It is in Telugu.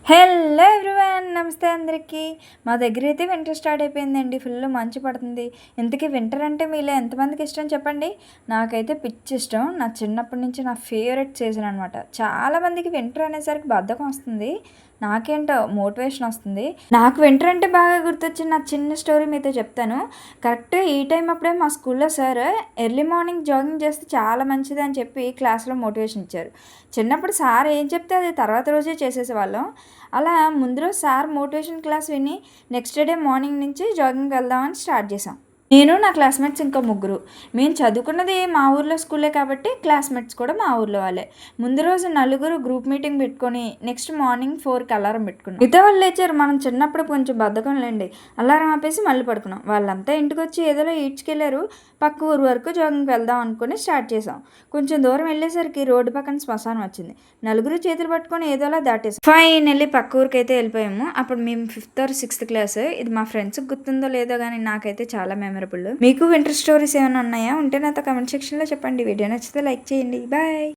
హలో ఎవ్రీవన్, నమస్తే అందరికీ. మా దగ్గర అయితే వింటర్ స్టార్ట్ అయిపోయిందండి. ఫుల్ మంచు పడుతుంది. ఇంతకీ వింటర్ అంటే మీలో ఎంతమందికి ఇష్టం చెప్పండి? నాకైతే పిచ్చి ఇష్టం. నా చిన్నప్పటి నుంచి నా ఫేవరెట్ సీజన్ అనమాట. చాలామందికి వింటర్ అనేసరికి బద్ధకం వస్తుంది. నాకేంటో మోటివేషన్ వస్తుంది. నాకు వింటర్ అంటే బాగా గుర్తొచ్చిన నా చిన్న స్టోరీ మీతో చెప్తాను. కరెక్ట్ ఈ టైం అప్పుడే మా స్కూల్లో సార్ ఎర్లీ మార్నింగ్ జాగింగ్ చేస్తే చాలా మంచిది అని చెప్పి క్లాస్లో మోటివేషన్ ఇచ్చారు. చిన్నప్పుడు సార్ ఏం చెప్తే అది తర్వాత రోజే చేసేసేవాళ్ళం. అలా ముందు రోజు సార్ మోటివేషన్ క్లాస్ విని నెక్స్ట్ డే మార్నింగ్ నుంచి జాగింగ్కి వెళ్దామని స్టార్ట్ చేసాం. నేను నా క్లాస్మేట్స్ ఇంకా ముగ్గురు. మేము చదువుకున్నది మా ఊర్లో స్కూలే కాబట్టి క్లాస్మేట్స్ కూడా మా ఊర్లో వాళ్ళే. ముందు రోజు నలుగురు గ్రూప్ మీటింగ్ పెట్టుకొని నెక్స్ట్ మార్నింగ్ 4కి అలారం పెట్టుకున్నాం. మిగతా వాళ్ళు లేచారు. మనం చిన్నప్పుడు కొంచెం బద్ధకం లేండి. అలారం ఆపేసి మళ్ళీ పడుకున్నాం. వాళ్ళంతా ఇంటికి వచ్చి ఏదోలో ఈడ్చుకెళ్ళారు. పక్క ఊరు వరకు జాగింగ్కి వెళ్దాం అనుకుని స్టార్ట్ చేసాం. కొంచెం దూరం వెళ్ళేసరికి రోడ్డు పక్కన శ్మశానం వచ్చింది. నలుగురు చేతులు పట్టుకొని ఏదోలా దాటేసాం. ఫైనల్లీ పక్క ఊరికి అయితే వెళ్ళిపోయాము. అప్పుడు మేము 5th or 6th క్లాస్. ఇది మా ఫ్రెండ్స్కి గుర్తుందో లేదో కానీ నాకైతే చాలా మెమరబుల్. మీకు వింటర్ స్టోరీస్ ఏమైనా ఉన్నాయా? ఉంటే నాతో కమెంట్ సెక్షన్లో చెప్పండి. వీడియో నచ్చితే లైక్ చేయండి. బాయ్.